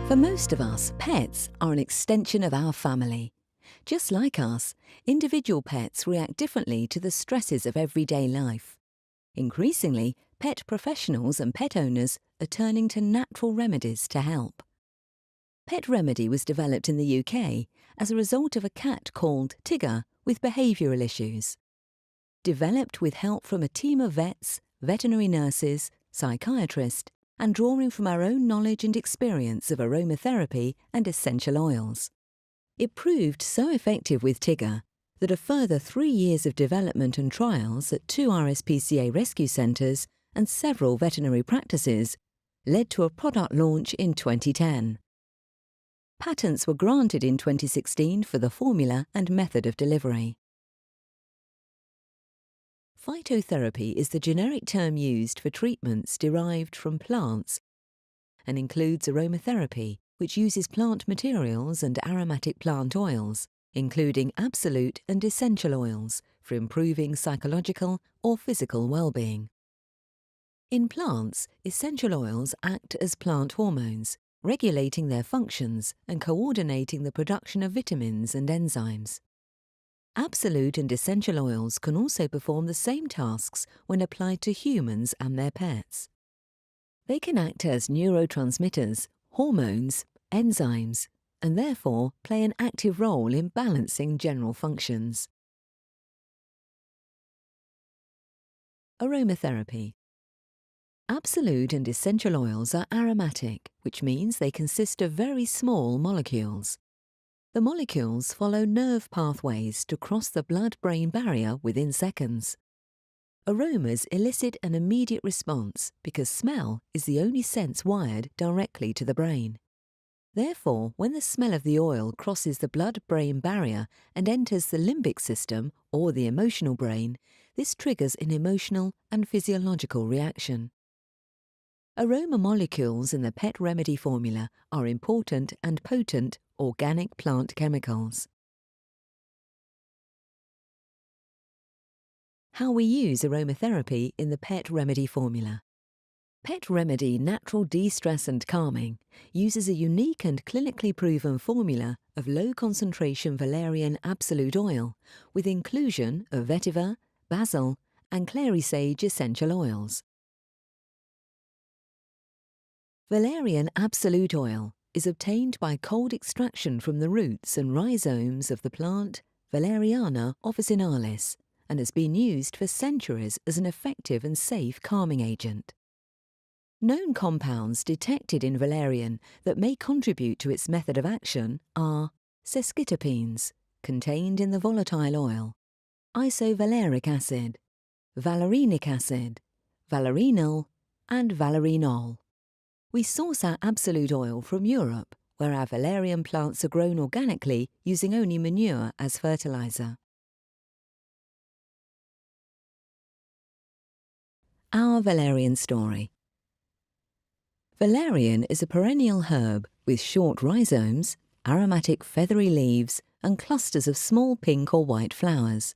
For most of us, pets are an extension of our family. Just like us, individual pets react differently to the stresses of everyday life. Increasingly, pet professionals and pet owners are turning to natural remedies to help. Pet Remedy was developed in the UK as a result of a cat called Tigger with behavioural issues. Developed with help from a team of vets, veterinary nurses, psychiatrists, and drawing from our own knowledge and experience of aromatherapy and essential oils. It proved so effective with Tigger that a further 3 years of development and trials at 2 RSPCA rescue centres and several veterinary practices led to a product launch in 2010. Patents were granted in 2016 for the formula and method of delivery. Phytotherapy is the generic term used for treatments derived from plants and includes aromatherapy, which uses plant materials and aromatic plant oils, including absolute and essential oils, for improving psychological or physical well-being. In plants, essential oils act as plant hormones, regulating their functions and coordinating the production of vitamins and enzymes. Absolute and essential oils can also perform the same tasks when applied to humans and their pets. They can act as neurotransmitters, hormones, enzymes, and therefore play an active role in balancing general functions. Aromatherapy. Absolute and essential oils are aromatic, which means they consist of very small molecules. The molecules follow nerve pathways to cross the blood-brain barrier within seconds. Aromas elicit an immediate response because smell is the only sense wired directly to the brain. Therefore, when the smell of the oil crosses the blood-brain barrier and enters the limbic system or the emotional brain, this triggers an emotional and physiological reaction. Aroma molecules in the Pet Remedy formula are important and potent organic plant chemicals. How we use aromatherapy in the Pet Remedy formula. Pet Remedy Natural De-Stress and Calming uses a unique and clinically proven formula of low-concentration valerian absolute oil with inclusion of vetiver, basil and clary sage essential oils. Valerian absolute oil is obtained by cold extraction from the roots and rhizomes of the plant Valeriana officinalis and has been used for centuries as an effective and safe calming agent. Known compounds detected in valerian that may contribute to its method of action are sesquiterpenes, contained in the volatile oil, isovaleric acid, valerianic acid, valerinyl, and valerinol. We source our absolute oil from Europe, where our valerian plants are grown organically using only manure as fertilizer. Our valerian story. Valerian is a perennial herb with short rhizomes, aromatic feathery leaves, and clusters of small pink or white flowers.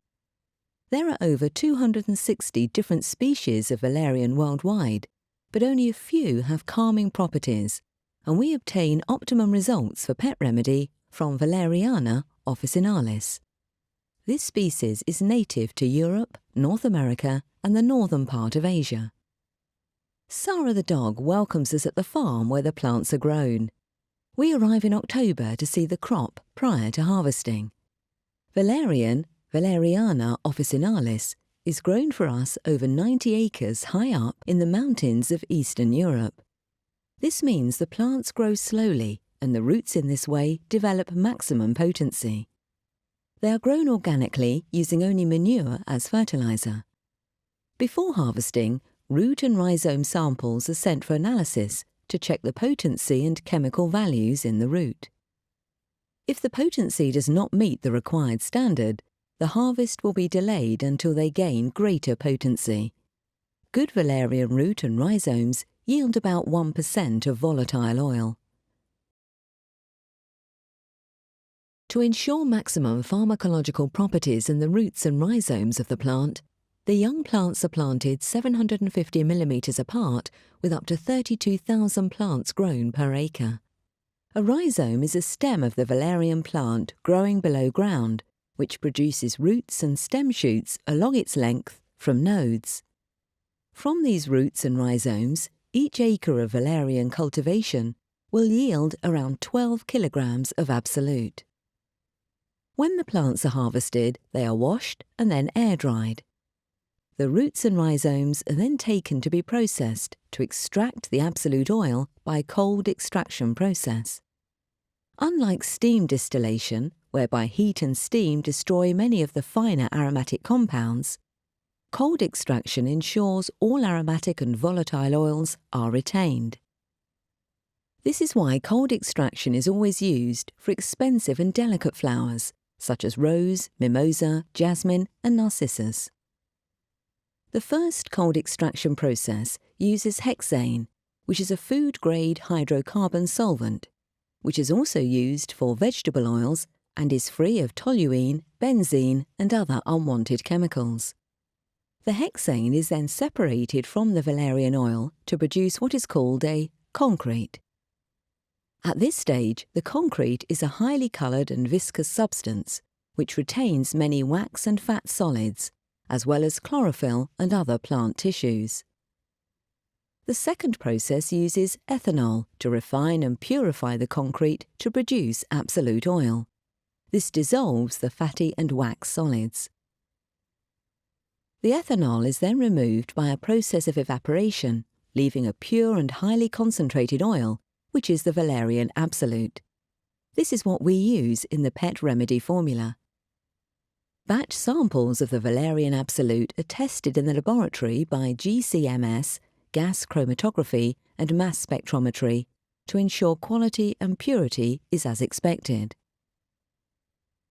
There are over 260 different species of valerian worldwide, but only a few have calming properties, and we obtain optimum results for Pet Remedy from Valeriana officinalis. This species is native to Europe, North America, and the northern part of Asia. Sarah the dog welcomes us at the farm where the plants are grown. We arrive in October to see the crop prior to harvesting. Valeriana officinalis is grown for us over 90 acres high up in the mountains of Eastern Europe. This means the plants grow slowly and the roots in this way develop maximum potency. They are grown organically using only manure as fertilizer. Before harvesting, root and rhizome samples are sent for analysis to check the potency and chemical values in the root. If the potency does not meet the required standard, the harvest will be delayed until they gain greater potency. Good valerian root and rhizomes yield about 1% of volatile oil. To ensure maximum pharmacological properties in the roots and rhizomes of the plant, the young plants are planted 750 mm apart with up to 32,000 plants grown per acre. A rhizome is a stem of the valerian plant growing below ground, which produces roots and stem shoots along its length from nodes. From these roots and rhizomes, each acre of valerian cultivation will yield around 12 kilograms of absolute. When the plants are harvested, they are washed and then air-dried. The roots and rhizomes are then taken to be processed to extract the absolute oil by a cold extraction process. Unlike steam distillation, whereby heat and steam destroy many of the finer aromatic compounds, cold extraction ensures all aromatic and volatile oils are retained. This is why cold extraction is always used for expensive and delicate flowers, such as rose, mimosa, jasmine and narcissus. The first cold extraction process uses hexane, which is a food-grade hydrocarbon solvent, which is also used for vegetable oils and is free of toluene, benzene and other unwanted chemicals. The hexane is then separated from the valerian oil to produce what is called a concrete. At this stage, the concrete is a highly coloured and viscous substance which retains many wax and fat solids, as well as chlorophyll and other plant tissues. The second process uses ethanol to refine and purify the concrete to produce absolute oil. This dissolves the fatty and wax solids. The ethanol is then removed by a process of evaporation, leaving a pure and highly concentrated oil, which is the valerian absolute. This is what we use in the pet remedy formula. Batch samples of the valerian absolute are tested in the laboratory by GCMS, gas chromatography and mass spectrometry to ensure quality and purity is as expected.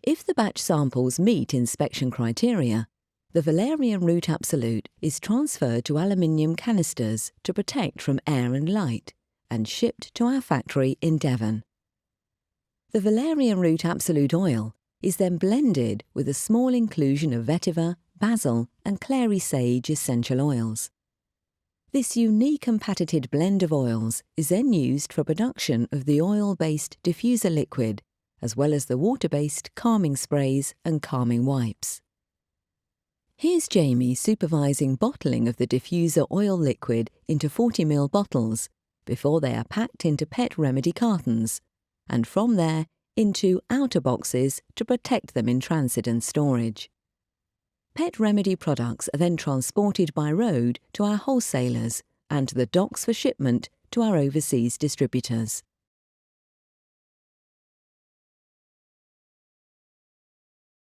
If the batch samples meet inspection criteria, the valerian root absolute is transferred to aluminium canisters to protect from air and light and shipped to our factory in Devon. The valerian root absolute oil is then blended with a small inclusion of vetiver, basil and clary sage essential oils. This unique and patented blend of oils is then used for production of the oil-based diffuser liquid, as well as the water-based calming sprays and calming wipes. Here's Jamie supervising bottling of the diffuser oil liquid into 40 ml bottles before they are packed into pet remedy cartons, and from there into outer boxes to protect them in transit and storage. Pet remedy products are then transported by road to our wholesalers and to the docks for shipment to our overseas distributors.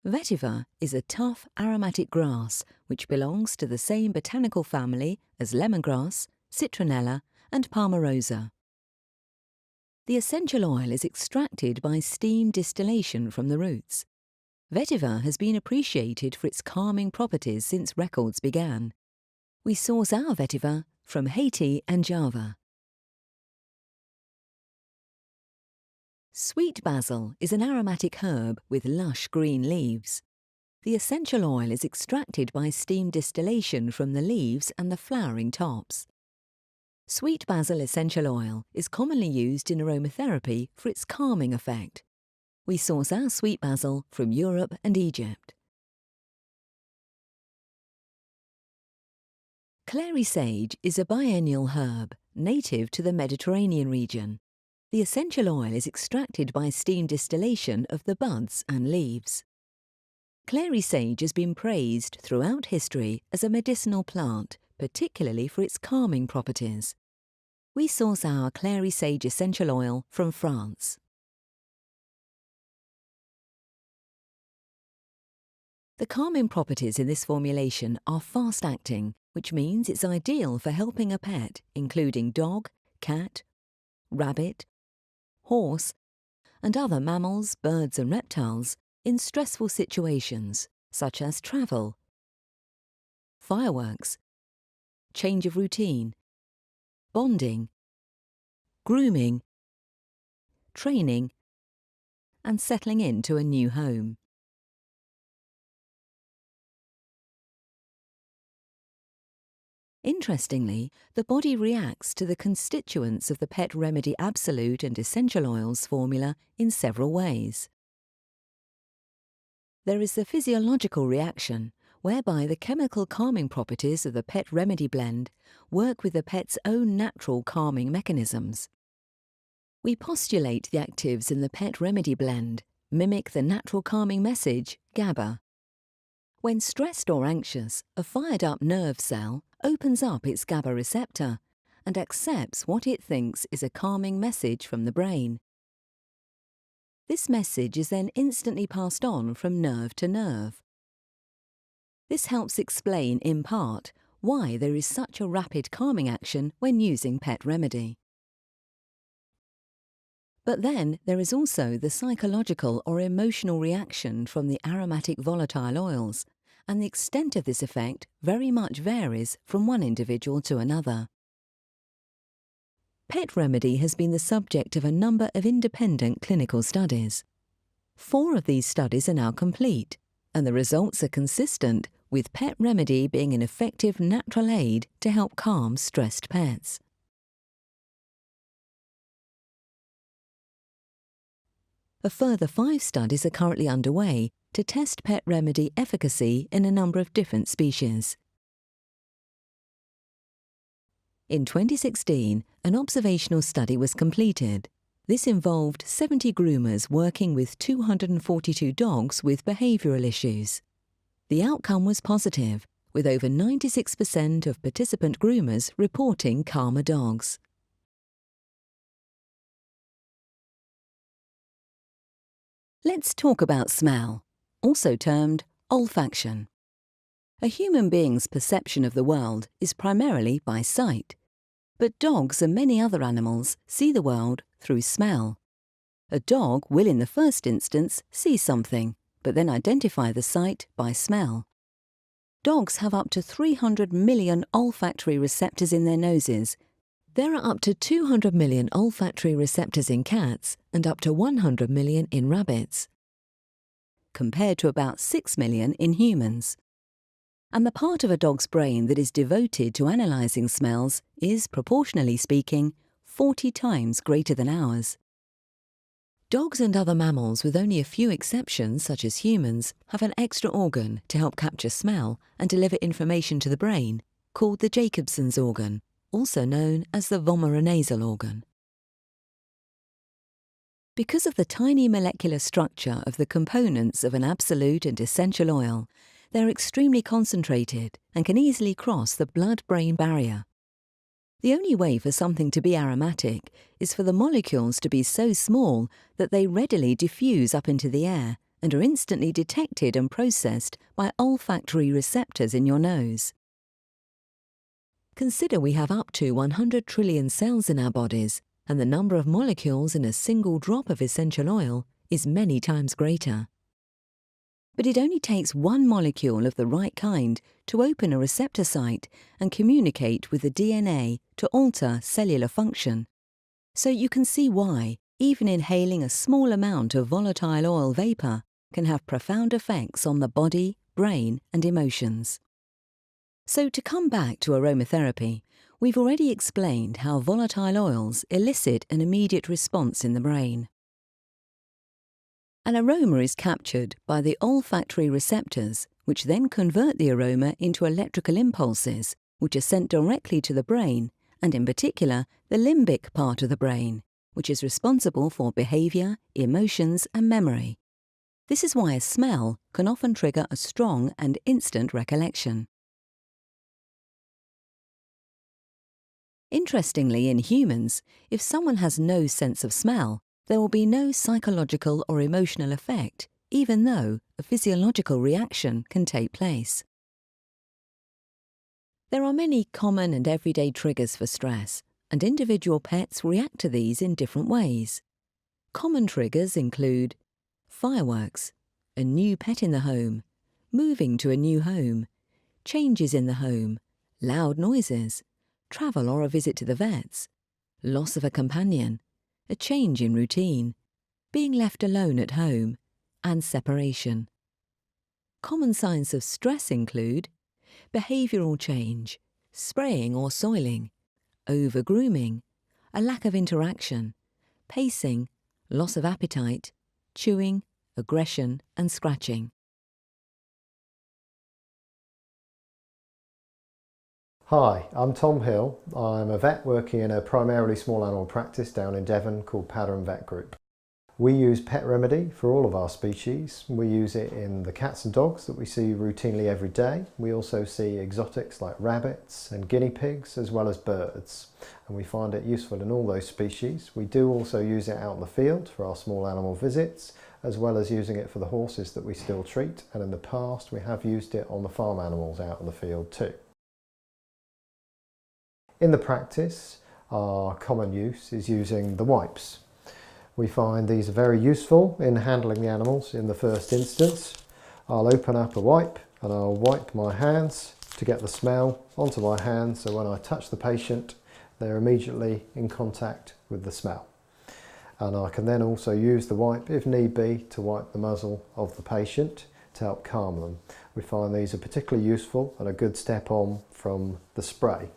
Vetiver is a tough aromatic grass which belongs to the same botanical family as lemongrass, citronella and palmarosa. The essential oil is extracted by steam distillation from the roots. Vetiver has been appreciated for its calming properties since records began. We source our vetiver from Haiti and Java. Sweet basil is an aromatic herb with lush green leaves. The essential oil is extracted by steam distillation from the leaves and the flowering tops. Sweet basil essential oil is commonly used in aromatherapy for its calming effect. We source our sweet basil from Europe and Egypt. Clary sage is a biennial herb native to the Mediterranean region. The essential oil is extracted by steam distillation of the buds and leaves. Clary sage has been praised throughout history as a medicinal plant, particularly for its calming properties. We source our clary sage essential oil from France. The calming properties in this formulation are fast-acting, which means it's ideal for helping a pet, including dog, cat, rabbit, horse, and other mammals, birds and reptiles in stressful situations such as travel, fireworks, change of routine, bonding, grooming, training, and settling into a new home. Interestingly, the body reacts to the constituents of the Pet Remedy Absolute and Essential Oils formula in several ways. There is the physiological reaction, whereby the chemical calming properties of the Pet Remedy blend work with the pet's own natural calming mechanisms. We postulate the actives in the Pet Remedy blend mimic the natural calming message, GABA. When stressed or anxious, a fired-up nerve cell opens up its GABA receptor and accepts what it thinks is a calming message from the brain. This message is then instantly passed on from nerve to nerve. This helps explain, in part, why there is such a rapid calming action when using Pet Remedy. But then there is also the psychological or emotional reaction from the aromatic volatile oils, and the extent of this effect very much varies from one individual to another. Pet Remedy has been the subject of a number of independent clinical studies. 4 of these studies are now complete, and the results are consistent with Pet Remedy being an effective natural aid to help calm stressed pets. A further 5 studies are currently underway to test Pet Remedy efficacy in a number of different species. In 2016, an observational study was completed. This involved 70 groomers working with 242 dogs with behavioural issues. The outcome was positive, with over 96% of participant groomers reporting calmer dogs. Let's talk about smell, also termed olfaction. A human being's perception of the world is primarily by sight, but dogs and many other animals see the world through smell. A dog will in the first instance see something, but then identify the sight by smell. Dogs have up to 300 million olfactory receptors in their noses. There are up to 200 million olfactory receptors in cats and up to 100 million in rabbits, compared to about 6 million in humans. And the part of a dog's brain that is devoted to analysing smells is, proportionally speaking, 40 times greater than ours. Dogs and other mammals, with only a few exceptions such as humans, have an extra organ to help capture smell and deliver information to the brain, called the Jacobson's organ, also known as the vomeronasal organ. Because of the tiny molecular structure of the components of an absolute and essential oil, they are extremely concentrated and can easily cross the blood-brain barrier. The only way for something to be aromatic is for the molecules to be so small that they readily diffuse up into the air and are instantly detected and processed by olfactory receptors in your nose. Consider we have up to 100 trillion cells in our bodies, and the number of molecules in a single drop of essential oil is many times greater. But it only takes one molecule of the right kind to open a receptor site and communicate with the DNA to alter cellular function. So you can see why even inhaling a small amount of volatile oil vapor can have profound effects on the body, brain, and emotions. So to come back to aromatherapy, we've already explained how volatile oils elicit an immediate response in the brain. An aroma is captured by the olfactory receptors, which then convert the aroma into electrical impulses, which are sent directly to the brain, and in particular the limbic part of the brain, which is responsible for behaviour, emotions and memory. This is why a smell can often trigger a strong and instant recollection. Interestingly, in humans, if someone has no sense of smell, there will be no psychological or emotional effect, even though a physiological reaction can take place. There are many common and everyday triggers for stress, and individual pets react to these in different ways. Common triggers include fireworks, a new pet in the home, moving to a new home, changes in the home, loud noises, travel or a visit to the vets, loss of a companion, a change in routine, being left alone at home, and separation. Common signs of stress include behavioural change, spraying or soiling, over-grooming, a lack of interaction, pacing, loss of appetite, chewing, aggression and scratching. Hi, I'm Tom Hill. I'm a vet working in a primarily small animal practice down in Devon called Powder and Vet Group. We use Pet Remedy for all of our species. We use it in the cats and dogs that we see routinely every day. We also see exotics like rabbits and guinea pigs as well as birds, and we find it useful in all those species. We do also use it out in the field for our small animal visits, as well as using it for the horses that we still treat, and in the past we have used it on the farm animals out in the field too. In the practice, our common use is using the wipes. We find these are very useful in handling the animals in the first instance. I'll open up a wipe and I'll wipe my hands to get the smell onto my hands, so when I touch the patient they're immediately in contact with the smell. And I can then also use the wipe, if need be, to wipe the muzzle of the patient to help calm them. We find these are particularly useful and a good step on from the spray.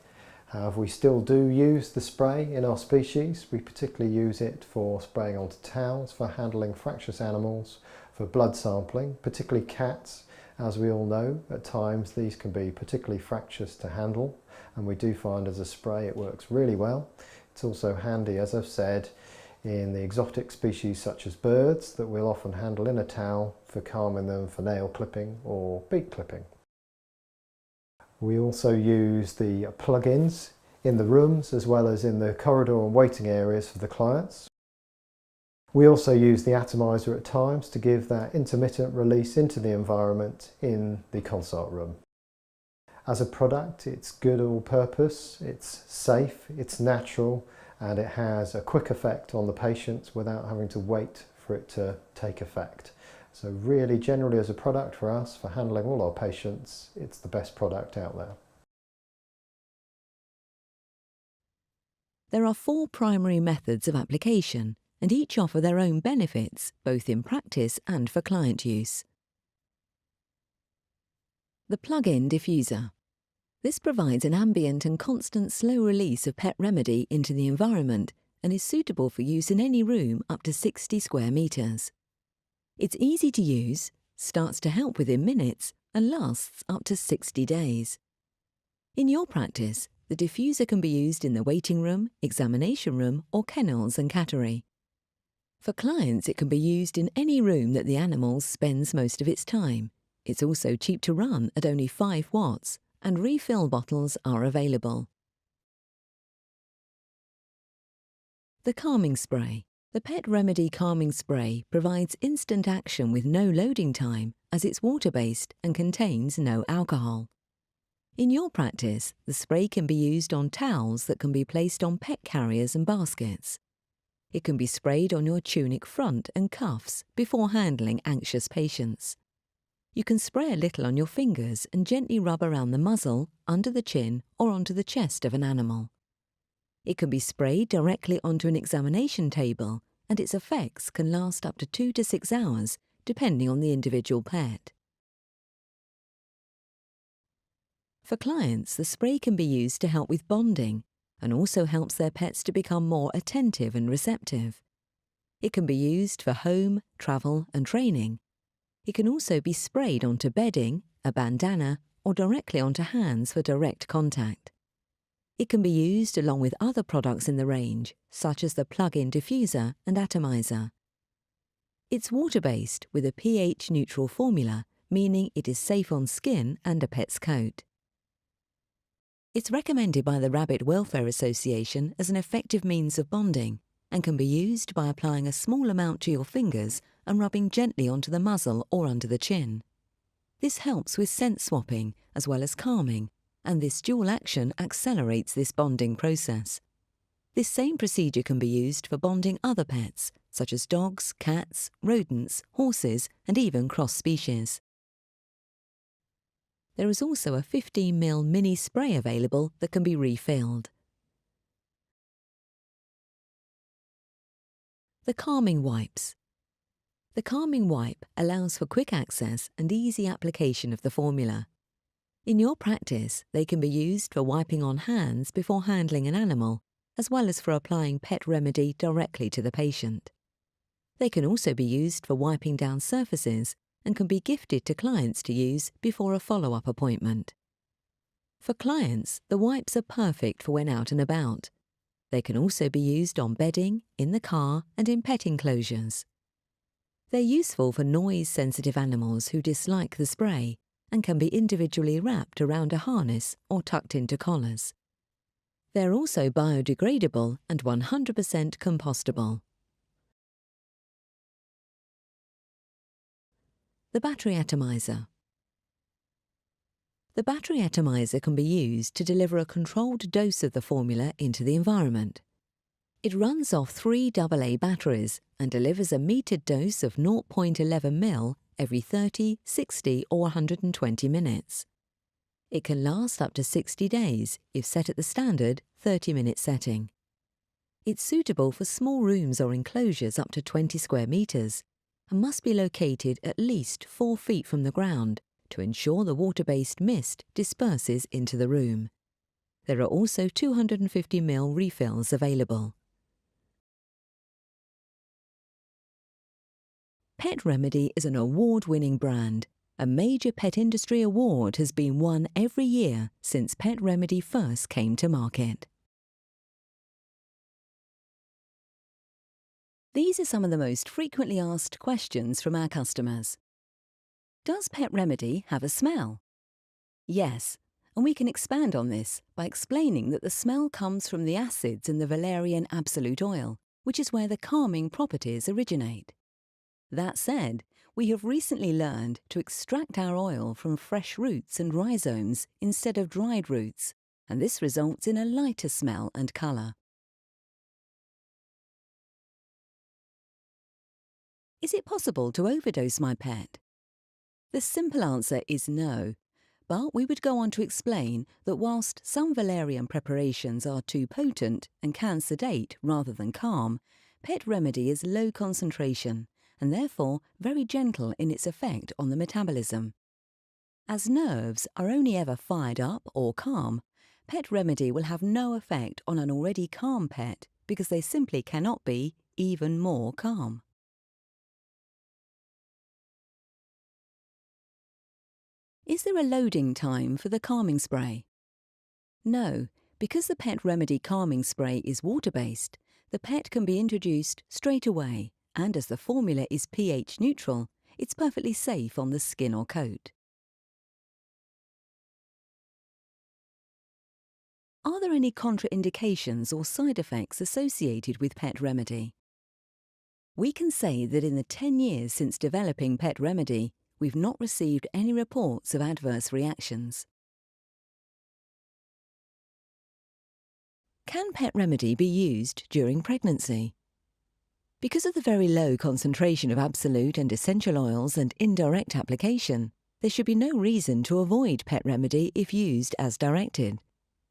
However, we still do use the spray in our species. We particularly use it for spraying onto towels, for handling fractious animals, for blood sampling, particularly cats. As we all know, at times these can be particularly fractious to handle, and we do find as a spray it works really well. It's also handy, as I've said, in the exotic species such as birds that we'll often handle in a towel for calming them for nail clipping or beak clipping. We also use the plug-ins in the rooms as well as in the corridor and waiting areas for the clients. We also use the atomizer at times to give that intermittent release into the environment in the consult room. As a product, it's good all purpose, it's safe, it's natural, and it has a quick effect on the patients without having to wait for it to take effect. So really, generally as a product for us, for handling all our patients, it's the best product out there. There are 4 primary methods of application, and each offer their own benefits, both in practice and for client use. The plug-in diffuser. This provides an ambient and constant slow release of Pet Remedy into the environment and is suitable for use in any room up to 60 square metres. It's easy to use, starts to help within minutes, and lasts up to 60 days. In your practice, the diffuser can be used in the waiting room, examination room, or kennels and cattery. For clients, it can be used in any room that the animal spends most of its time. It's also cheap to run at only 5 watts, and refill bottles are available. The calming spray. The Pet Remedy Calming Spray provides instant action with no loading time, as it's water-based and contains no alcohol. In your practice, the spray can be used on towels that can be placed on pet carriers and baskets. It can be sprayed on your tunic front and cuffs before handling anxious patients. You can spray a little on your fingers and gently rub around the muzzle, under the chin, or onto the chest of an animal. It can be sprayed directly onto an examination table, and its effects can last up to 2 to 6 hours, depending on the individual pet. For clients, the spray can be used to help with bonding, and also helps their pets to become more attentive and receptive. It can be used for home, travel, and training. It can also be sprayed onto bedding, a bandana, or directly onto hands for direct contact. It can be used along with other products in the range, such as the plug-in diffuser and atomizer. It's water-based with a pH-neutral formula, meaning it is safe on skin and a pet's coat. It's recommended by the Rabbit Welfare Association as an effective means of bonding, and can be used by applying a small amount to your fingers and rubbing gently onto the muzzle or under the chin. This helps with scent swapping as well as calming, and this dual action accelerates this bonding process. This same procedure can be used for bonding other pets, such as dogs, cats, rodents, horses, and even cross-species. There is also a 15ml mini spray available that can be refilled. The calming wipes. The calming wipe allows for quick access and easy application of the formula. In your practice, they can be used for wiping on hands before handling an animal, as well as for applying pet remedy directly to the patient. They can also be used for wiping down surfaces and can be gifted to clients to use before a follow-up appointment. For clients, the wipes are perfect for when out and about. They can also be used on bedding, in the car, and in pet enclosures. They're useful for noise-sensitive animals who dislike the spray and can be individually wrapped around a harness or tucked into collars. They're also biodegradable and 100% compostable. The battery atomizer. The battery atomizer can be used to deliver a controlled dose of the formula into the environment. It runs off 3 AA batteries and delivers a metered dose of 0.11 ml every 30, 60 or 120 minutes. It can last up to 60 days if set at the standard 30-minute setting. It's suitable for small rooms or enclosures up to 20 square metres and must be located at least 4 feet from the ground to ensure the water-based mist disperses into the room. There are also 250 ml refills available. Pet Remedy is an award-winning brand. A major pet industry award has been won every year since Pet Remedy first came to market. These are some of the most frequently asked questions from our customers. Does Pet Remedy have a smell? Yes, and we can expand on this by explaining that the smell comes from the acids in the valerian absolute oil, which is where the calming properties originate. That said, we have recently learned to extract our oil from fresh roots and rhizomes instead of dried roots, and this results in a lighter smell and colour. Is it possible to overdose my pet? The simple answer is no, but we would go on to explain that whilst some valerian preparations are too potent and can sedate rather than calm, Pet Remedy is low concentration and therefore very gentle in its effect on the metabolism. As nerves are only ever fired up or calm, Pet Remedy will have no effect on an already calm pet because they simply cannot be even more calm. Is there a loading time for the calming spray? No, because the Pet Remedy calming spray is water-based, the pet can be introduced straight away, and as the formula is pH neutral, it's perfectly safe on the skin or coat. Are there any contraindications or side effects associated with Pet Remedy? We can say that in the 10 years since developing Pet Remedy, we've not received any reports of adverse reactions. Can Pet Remedy be used during pregnancy? Because of the very low concentration of absolute and essential oils and indirect application, there should be no reason to avoid Pet Remedy if used as directed.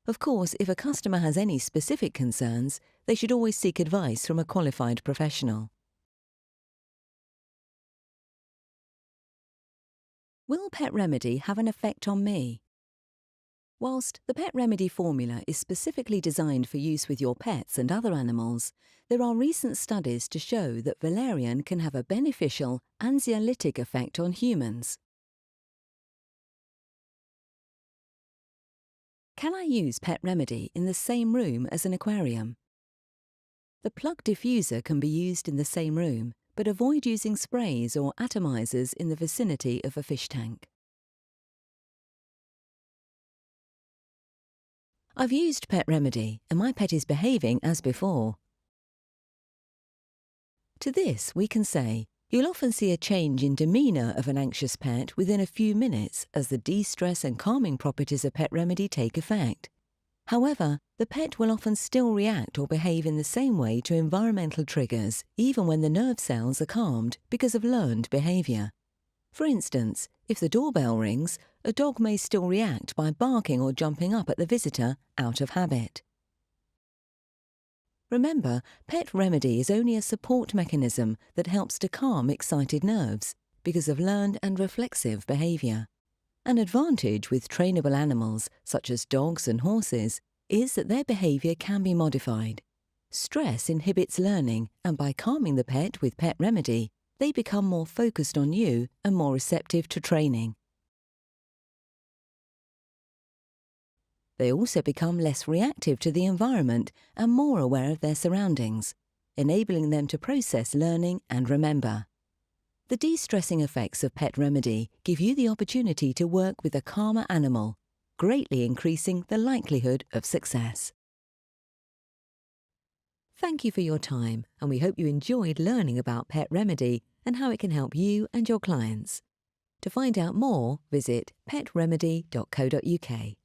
Of course, if a customer has any specific concerns, they should always seek advice from a qualified professional. Will Pet Remedy have an effect on me? Whilst the Pet Remedy formula is specifically designed for use with your pets and other animals, there are recent studies to show that valerian can have a beneficial anxiolytic effect on humans. Can I use Pet Remedy in the same room as an aquarium? The plug diffuser can be used in the same room, but avoid using sprays or atomizers in the vicinity of a fish tank. I've used Pet Remedy and my pet is behaving as before. To this we can say, you'll often see a change in demeanour of an anxious pet within a few minutes as the de-stress and calming properties of Pet Remedy take effect. However, the pet will often still react or behave in the same way to environmental triggers even when the nerve cells are calmed because of learned behaviour. For instance, if the doorbell rings, a dog may still react by barking or jumping up at the visitor out of habit. Remember, Pet Remedy is only a support mechanism that helps to calm excited nerves because of learned and reflexive behaviour. An advantage with trainable animals, such as dogs and horses, is that their behaviour can be modified. Stress inhibits learning, and by calming the pet with Pet Remedy, they become more focused on you and more receptive to training. They also become less reactive to the environment and more aware of their surroundings, enabling them to process learning and remember. The de-stressing effects of Pet Remedy give you the opportunity to work with a calmer animal, greatly increasing the likelihood of success. Thank you for your time, and we hope you enjoyed learning about Pet Remedy and how it can help you and your clients. To find out more, visit petremedy.co.uk.